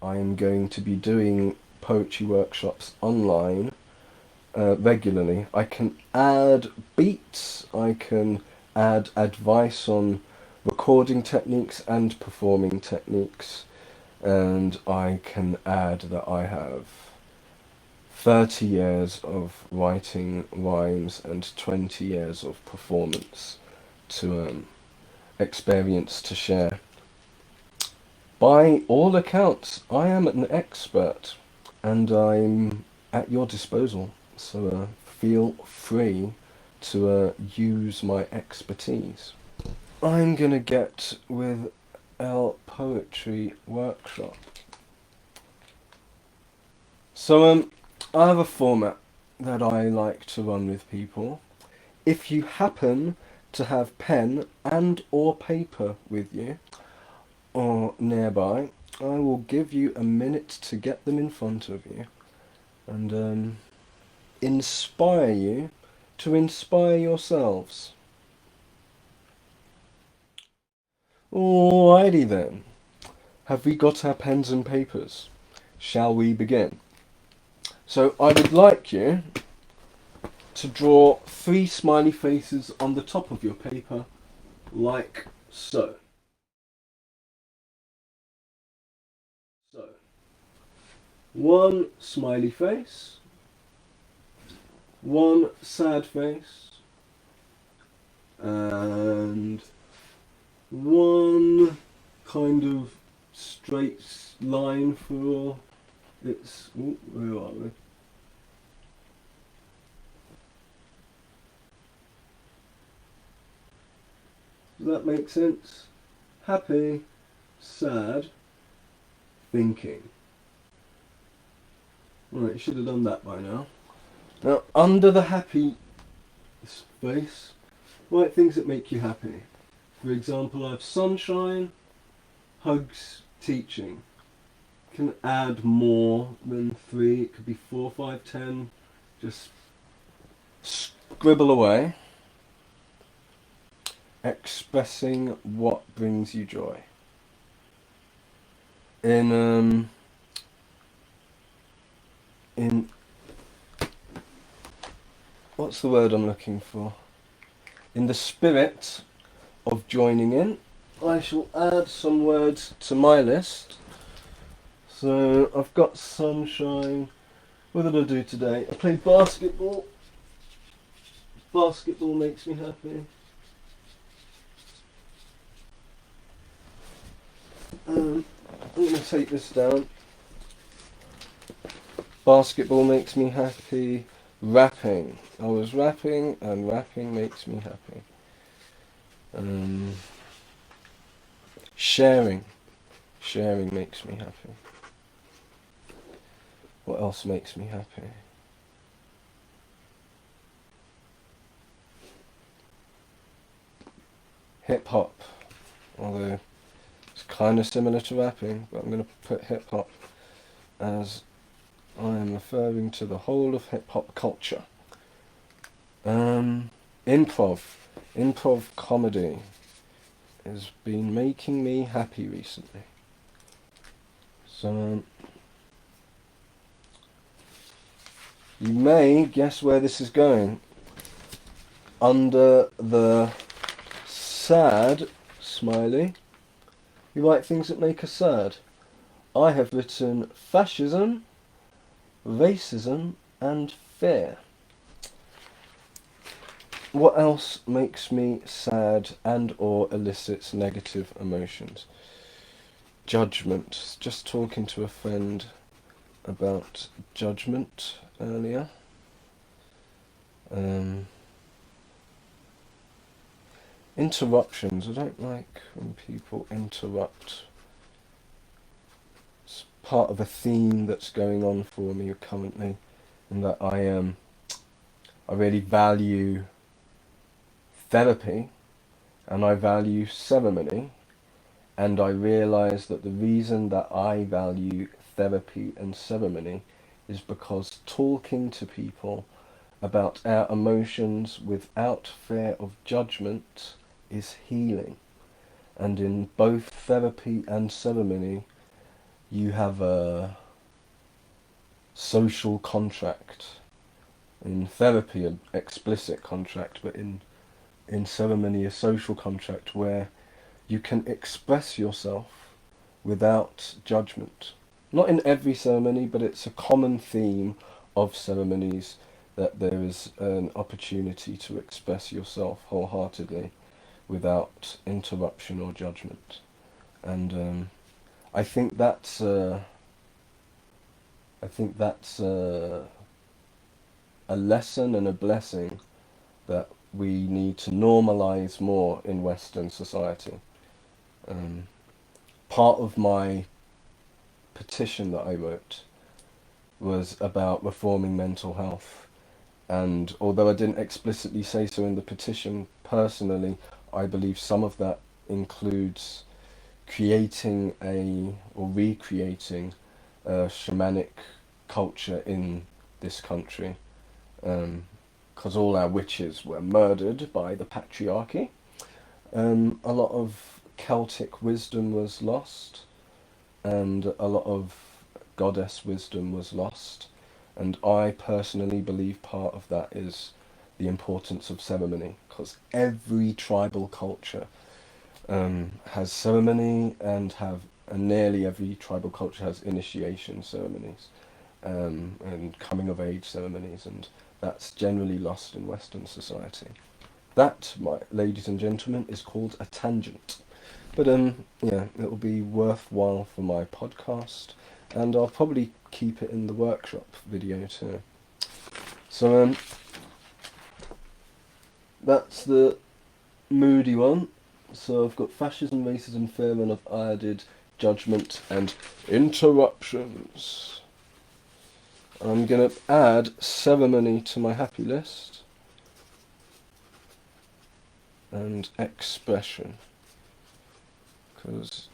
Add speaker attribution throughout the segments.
Speaker 1: I am going to be doing poetry workshops online regularly. I can add beats, I can add advice on recording techniques and performing techniques, and I can add that I have 30 years of writing rhymes and 20 years of performance to experience to share. By all accounts, I am an expert and I'm at your disposal. So feel free to use my expertise. I'm gonna get with our poetry workshop. So I have a format that I like to run with people. If you happen to have pen and or paper with you or nearby, I will give you a minute to get them in front of you and inspire you to inspire yourselves. Alrighty then. Have we got our pens and papers? Shall we begin? So I would like you to draw 3 smiley faces on the top of your paper, like so. So, 1 smiley face, 1 sad face, and 1 kind of straight line for its... Ooh, where are we? Does that make sense? Happy, sad, thinking. Right, you should have done that by now. Now, under the happy space, write things that make you happy. For example, I have sunshine, hugs, teaching. You can add more than 3, it could be 4, 5, 10. Just scribble away. Expressing what brings you joy. In what's the word I'm looking for? In the spirit of joining in, I shall add some words to my list. So I've got sunshine. What did I do today? I played basketball. Basketball makes me happy. I'm going to take this down. Basketball makes me happy. Rapping. I was rapping and rapping makes me happy. Sharing. Sharing makes me happy. What else makes me happy? Hip hop. Although it's kind of similar to rapping, but I'm going to put hip hop as I am referring to the whole of hip hop culture. Improv. Improv comedy has been making me happy recently. So you may guess where this is going. Under the sad smiley, you write things that make us sad. I have written fascism, racism, and fear. What else makes me sad and or elicits negative emotions? Judgment. Just talking to a friend about judgment earlier. Interruptions. I don't like when people interrupt. It's part of a theme that's going on for me currently, in that I really value therapy and I value ceremony, and I realise that the reason that I value therapy and ceremony is because talking to people about our emotions without fear of judgment is healing. And in both therapy and ceremony, you have a social contract. In therapy, an explicit contract, but in ceremony, a social contract where you can express yourself without judgment. Not in every ceremony, but it's a common theme of ceremonies that there is an opportunity to express yourself wholeheartedly without interruption or judgment. And I think that's a lesson and a blessing that we need to normalize more in Western society. Part of my petition that I wrote was about reforming mental health. And although I didn't explicitly say so in the petition, personally, I believe some of that includes creating or recreating a shamanic culture in this country. Because all our witches were murdered by the patriarchy. A lot of Celtic wisdom was lost, and a lot of goddess wisdom was lost. And I personally believe part of that is the importance of ceremony, because every tribal culture has ceremony, and nearly every tribal culture has initiation ceremonies and coming of age ceremonies, and that's generally lost in Western society. That, my ladies and gentlemen, is called a tangent. But yeah, it'll be worthwhile for my podcast, and I'll probably keep it in the workshop video too. So that's the moody one. So I've got fascism, racism, fear, and I've added judgment and interruptions. I'm going to add ceremony to my happy list and expression, because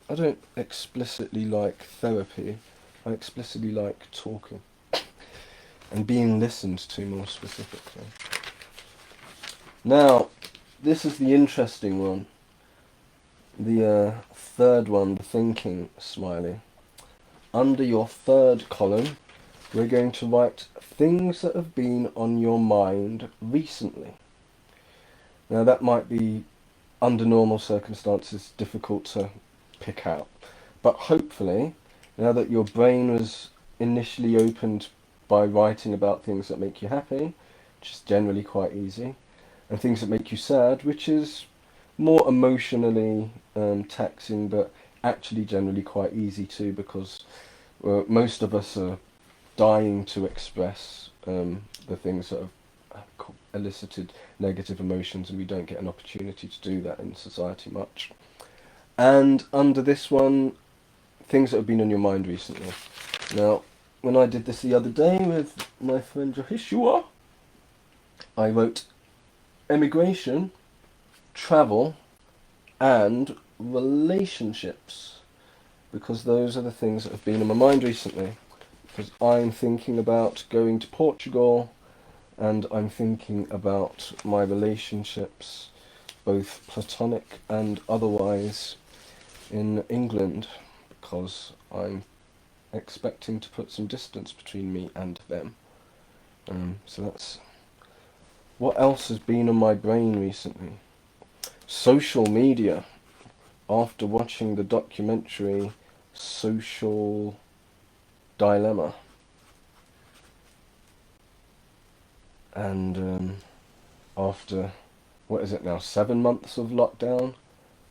Speaker 1: I don't explicitly like therapy, I explicitly like talking and being listened to more specifically. Now, this is the interesting one, the third one, the thinking smiley. Under your third column, we're going to write things that have been on your mind recently. Now that might be, under normal circumstances, difficult to pick out. But hopefully, now that your brain was initially opened by writing about things that make you happy, which is generally quite easy, and things that make you sad, which is more emotionally taxing, but actually generally quite easy too, because most of us are dying to express the things that have elicited negative emotions, and we don't get an opportunity to do that in society much. And under this one, things that have been on your mind recently. Now, when I did this the other day with my friend Joshua, I wrote emigration, travel, and relationships, because those are the things that have been on my mind recently. Because I'm thinking about going to Portugal, and I'm thinking about my relationships, both platonic and otherwise, in England, because I'm expecting to put some distance between me and them. So that's what else has been on my brain recently. Social media. After watching the documentary Social Dilemma, and after, what is it now, 7 months of lockdown,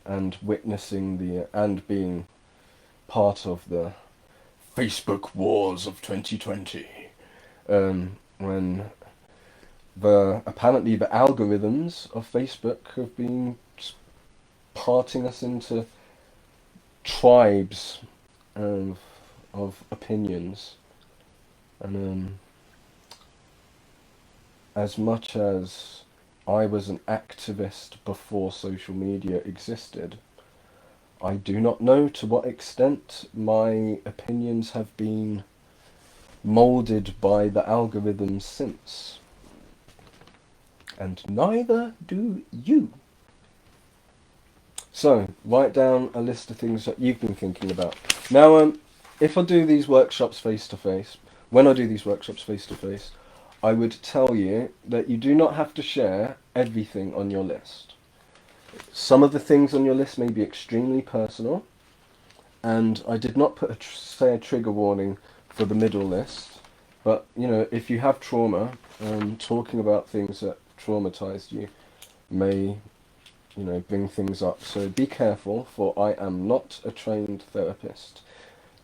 Speaker 1: and witnessing and being part of the Facebook wars of 2020, when apparently the algorithms of Facebook have been parting us into tribes of opinions, and as much as I was an activist before social media existed, I do not know to what extent my opinions have been moulded by the algorithms since. And neither do you. So, write down a list of things that you've been thinking about. Now, if I do these workshops face to face, when I do these workshops face to face, I would tell you that you do not have to share everything on your list. Some of the things on your list may be extremely personal, and I did not put say a trigger warning for the middle list. But you know, if you have trauma, talking about things that traumatized you may, you know, bring things up. So be careful, for I am not a trained therapist,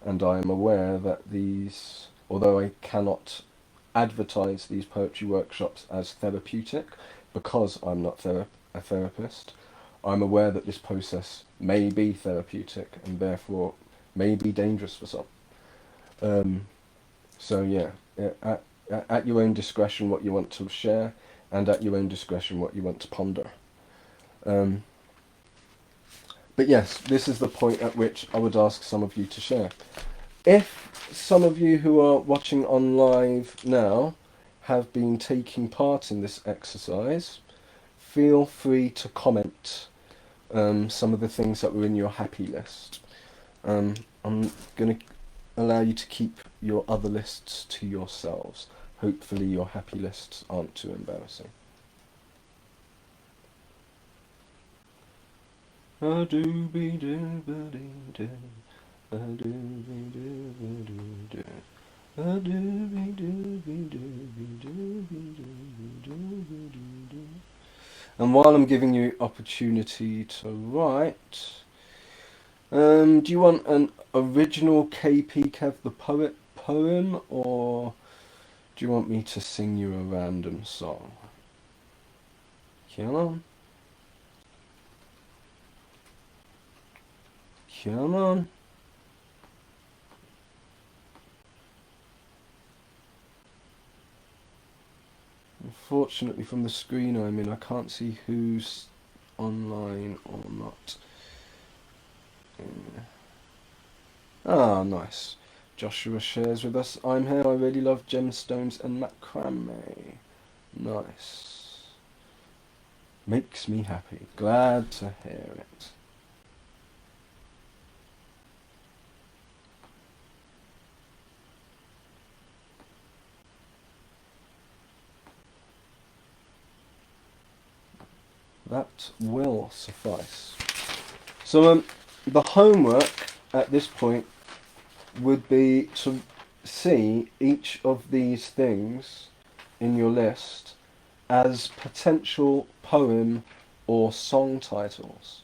Speaker 1: and I am aware that these, although I cannot advertise these poetry workshops as therapeutic because I'm not a therapist, I'm aware that this process may be therapeutic and therefore may be dangerous for some. So yeah, at your own discretion what you want to share, and at your own discretion what you want to ponder. Um, but yes, this is the point at which I would ask some of you to share. If some of you who are watching on live now have been taking part in this exercise, feel free to comment some of the things that were in your happy list. I'm going to allow you to keep your other lists to yourselves. Hopefully your happy lists aren't too embarrassing. And while I'm giving you opportunity to write, do you want an original KP Kev the Poet poem, or do you want me to sing you a random song? Come on. Come on. Unfortunately, from the screen I'm in, I can't see who's online or not. Ah, nice. Joshua shares with us, I'm here, I really love gemstones and macrame. Nice. Makes me happy. Glad to hear it. That will suffice. So the homework at this point would be to see each of these things in your list as potential poem or song titles.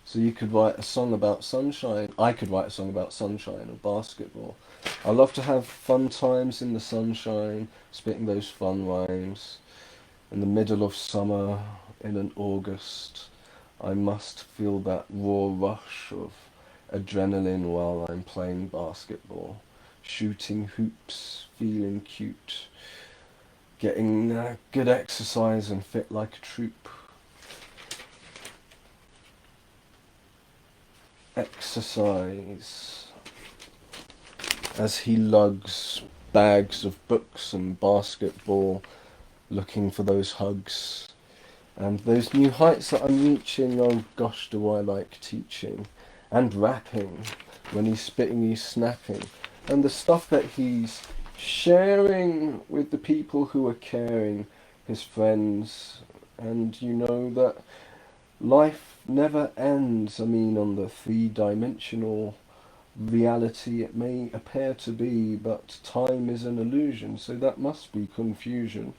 Speaker 1: So you could write a song about sunshine. I could write a song about sunshine or basketball. I love to have fun times in the sunshine, spitting those fun rhymes. In the middle of summer, in an August, I must feel that raw rush of adrenaline while I'm playing basketball, shooting hoops, feeling cute, getting good exercise and fit like a troop. Exercise as he lugs bags of books and basketball, looking for those hugs and those new heights that I'm reaching. Oh gosh, do I like teaching and rapping. When he's spitting, he's snapping, and the stuff that he's sharing with the people who are caring, his friends. And you know that life never ends. I mean, on the three-dimensional reality it may appear to be, but time is an illusion, so that must be confusion.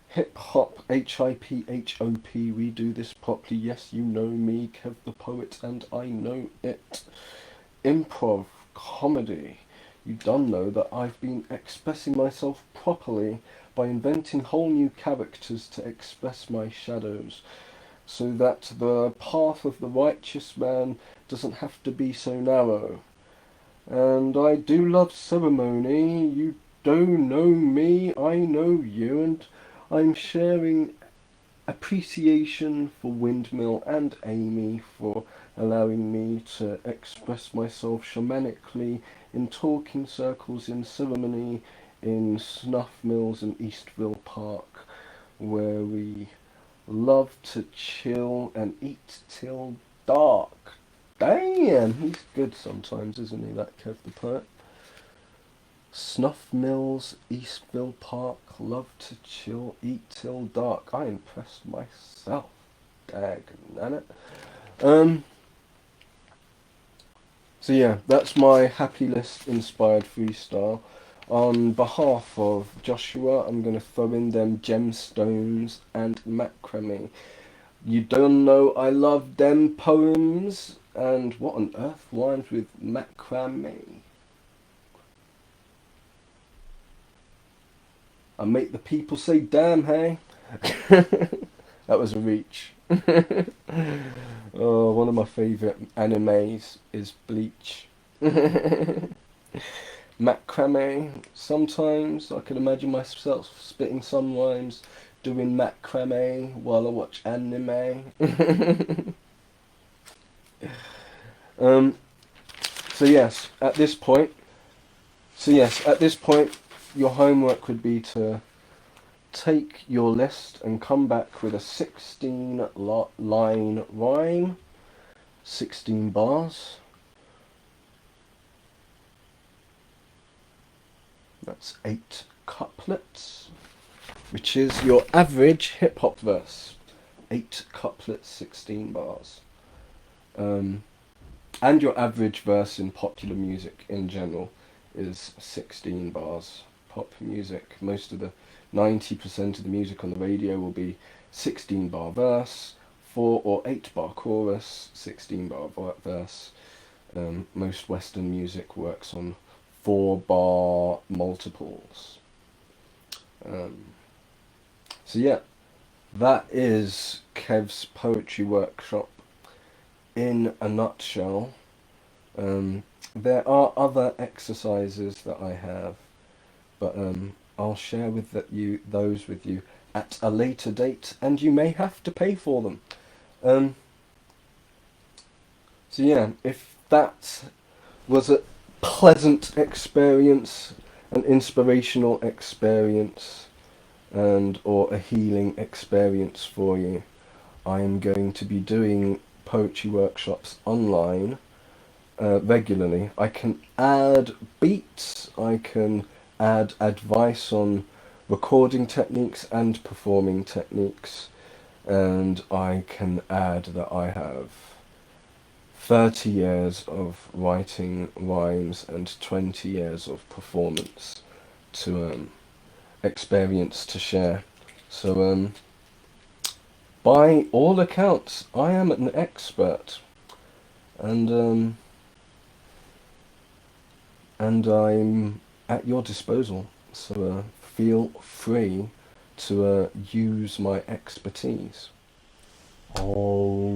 Speaker 1: Hip hop, HIPHOP, we do this properly. Yes, you know me, Kev the Poet, and I know it. Improv, comedy. You done know that I've been expressing myself properly by inventing whole new characters to express my shadows, so that the path of the righteous man doesn't have to be so narrow. And I do love ceremony. You do know me, I know you, and I'm sharing appreciation for Windmill and Amy for allowing me to express myself shamanically in talking circles, in ceremony, in snuff mills in Eastville Park, where we Love to chill and eat till dark. Damn, he's good sometimes, isn't he, that Kev the Poet? Snuff Mills, Eastville Park, love to chill, eat till dark. I impressed myself. Dag nabbit. Um, so yeah, that's my happy list inspired freestyle. On behalf of Joshua, I'm gonna throw in them gemstones and macrame. You don't know I love them poems, and what on earth rhymes with macrame? I make the people say damn, hey. That was a reach. Oh, one of my favourite animes is Bleach. Macrame. Sometimes I can imagine myself spitting some rhymes doing macrame while I watch anime. um, so yes, at this point, your homework would be to take your list and come back with a 16 line rhyme, 16 bars. That's 8 couplets, which is your average hip hop verse. 8 couplets, 16 bars. And your average verse in popular music in general is 16 bars. Pop music, most of the 90% of the music on the radio will be 16 bar verse, 4 or 8 bar chorus, 16 bar verse. Most Western music works on 4 bar multiples. So yeah, that is Kev's poetry workshop in a nutshell. There are other exercises that I have, but I'll share those with you at a later date, and you may have to pay for them. So yeah, if that was a pleasant experience, an inspirational experience, and or a healing experience for you, I am going to be doing poetry workshops online regularly. I can add beats, I can add advice on recording techniques and performing techniques, and I can add that I have 30 years of writing rhymes and 20 years of performance to experience to share. So by all accounts, I am an expert, and I'm at your disposal. So feel free to use my expertise. Oh.